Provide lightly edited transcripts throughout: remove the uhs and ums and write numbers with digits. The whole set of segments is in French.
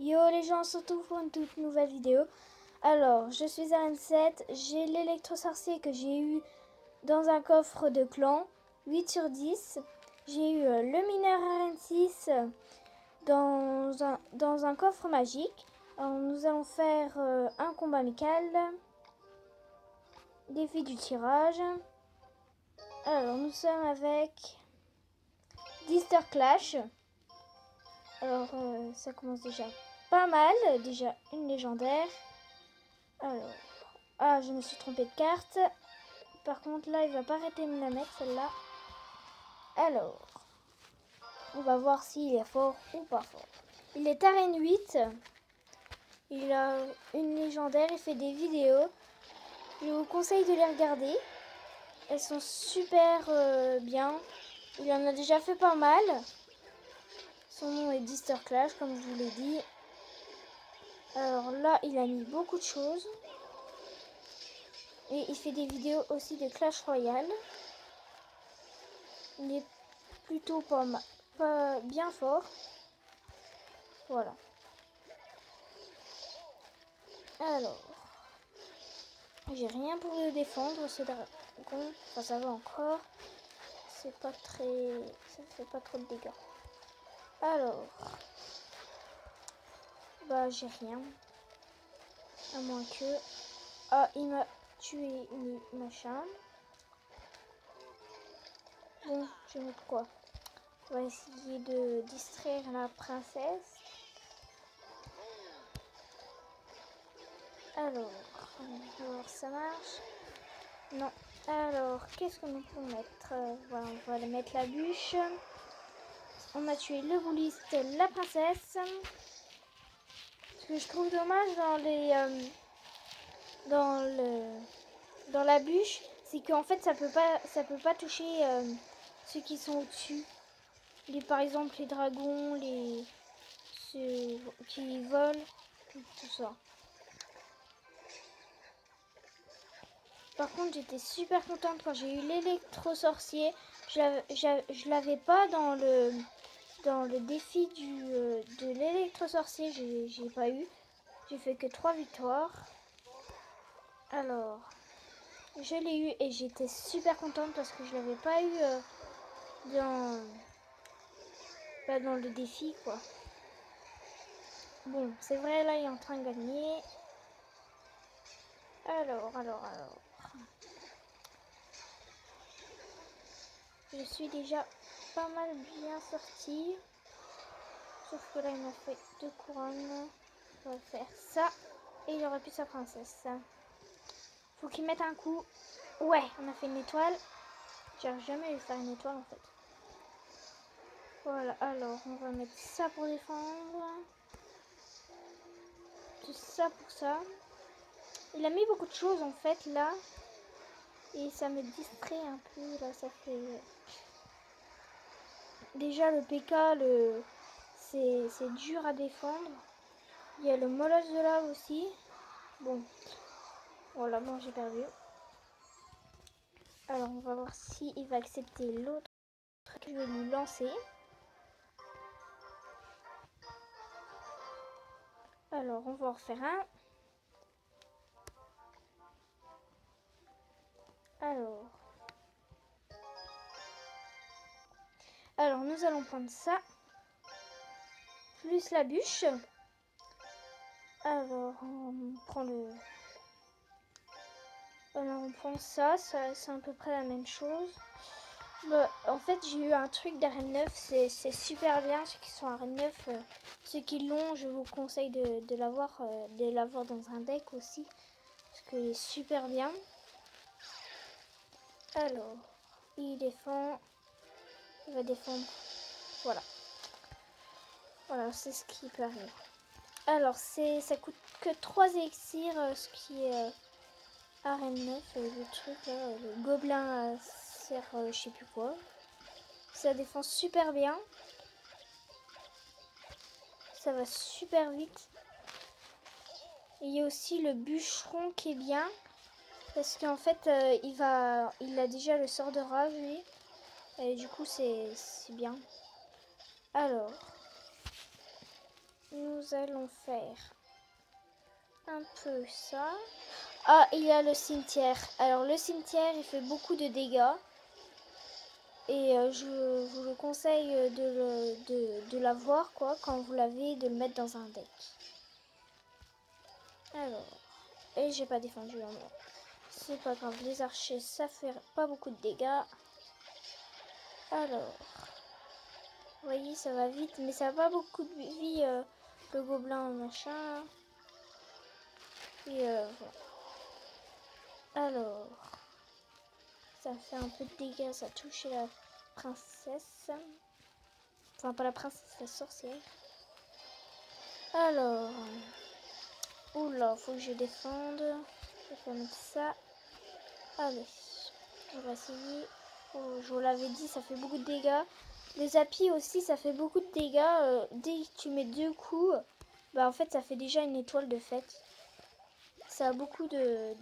Yo les gens, on se retrouve pour une toute nouvelle vidéo. Alors, je suis à N7, j'ai l'électro-sorcier que j'ai eu dans un coffre de clan, 8 sur 10. J'ai eu le mineur RN6 dans un coffre magique. Alors, nous allons faire un combat amical, défi du tirage. Alors, nous sommes avec Dister Clash. Alors, ça commence déjà pas mal. Déjà une légendaire. Alors, je me suis trompée de carte. Par contre, là, il va pas arrêter de me la mettre, celle-là. Alors, on va voir s'il est fort ou pas fort. Il est arène 8. Il a une légendaire, il fait des vidéos. Je vous conseille de les regarder. Elles sont super bien. Il en a déjà fait pas mal. Son nom est Dister Clash, comme je vous l'ai dit. Alors là, il a mis beaucoup de choses. Et il fait des vidéos aussi de Clash Royale. Il est plutôt pas bien fort. Voilà. Alors, j'ai rien pour le défendre, ce dragon. Enfin, ça va encore. C'est pas très... Ça fait pas trop de dégâts. Alors, bah j'ai rien. À moins que... Ah, il m'a tué machin. Bon, je vais mettre quoi? On va essayer de distraire la princesse. Alors, ça marche. Non. Alors, qu'est-ce qu'on peut mettre? Voilà, on va mettre la bûche. On a tué le bouliste, la princesse. Ce que je trouve dommage dans la bûche, c'est qu'en fait ça peut pas toucher ceux qui sont au-dessus. Par exemple les dragons, ceux qui volent, tout ça. Par contre, j'étais super contente quand j'ai eu l'électro-sorcier. Je l'avais pas dans le défi de l'électro-sorcier. J'ai pas eu. J'ai fait que 3 victoires. Alors, je l'ai eu et j'étais super contente parce que je l'avais pas eu dans le défi, quoi. Bon, c'est vrai, là, il est en train de gagner. Alors. Je suis déjà pas mal bien sortie. Sauf que là, il m'a fait 2 couronnes. On va faire ça. Et il aurait pu sa princesse. Faut qu'il mette un coup. Ouais, on a fait une étoile. J'arrive jamais à lui faire une étoile, en fait. Voilà, alors, on va mettre ça pour défendre. Tout ça pour ça. Il a mis beaucoup de choses, en fait, là. Et ça me distrait un peu, là, ça fait... Déjà, le PK, c'est dur à défendre. Il y a le molosse de lave aussi. Bon. Voilà, bon, j'ai perdu. Alors, on va voir s'il va accepter l'autre que je vais lui lancer. Alors, on va en refaire un. Alors, nous allons prendre ça. Plus la bûche. Alors, on prend Alors, on prend ça c'est à peu près la même chose. Bah, en fait, j'ai eu un truc d'arène 9, c'est super bien. Ceux qui sont arène 9, ceux qui l'ont, je vous conseille de l'avoir dans un deck aussi. Parce qu'il est super bien. Alors, il défend. Il va défendre. Voilà. Voilà, c'est ce qui peut arriver. Alors, ça coûte que 3 élixirs, ce qui est arène 9, le truc là, le gobelin sert je sais plus quoi. Ça défend super bien. Ça va super vite. Et il y a aussi le bûcheron qui est bien. Parce qu'en fait, il a déjà le sort de rage, lui. Et du coup, c'est bien. Alors, nous nous allons faire un peu ça. Ah, il y a le cimetière. Alors le cimetière, il fait beaucoup de dégâts. Et je vous le conseille de l'avoir quoi, quand vous l'avez, de le mettre dans un deck. Alors, et j'ai pas défendu en moi. C'est pas grave, les archers ça fait pas beaucoup de dégâts. Alors, vous voyez ça va vite, mais ça a pas beaucoup de vie, le gobelin machin. Et voilà. Alors, ça fait un peu de dégâts, ça touche la princesse. Enfin pas la princesse, la sorcière. Alors, oula, faut que je défende. Je vais mettre ça. Allez, on va essayer. Oh, je vous l'avais dit, ça fait beaucoup de dégâts. Les appuis aussi, ça fait beaucoup de dégâts. Dès que tu mets 2 coups, bah en fait, ça fait déjà une étoile de fête. Ça a beaucoup de...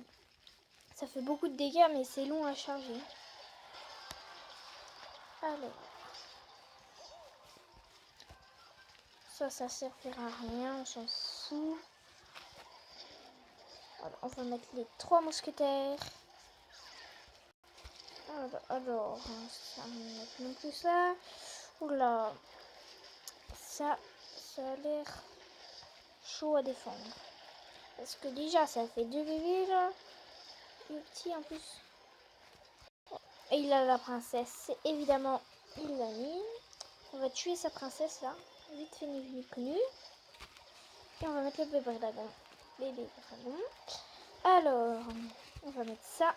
Ça fait beaucoup de dégâts, mais c'est long à charger. Alors. Ça servira à rien, on s'en fout. Alors, on va mettre les 3 mousquetaires. Alors, ça va mettre non plus ça. Oula, ça a l'air chaud à défendre. Parce que déjà, ça fait 2 bébés là. Le petit en plus. Et il a la princesse, évidemment, il l'a mis. On va tuer sa princesse là. Vite fait, ni vu ni connu. Et on va mettre le bébé dragon. Bébé dragon. Alors, on va mettre ça.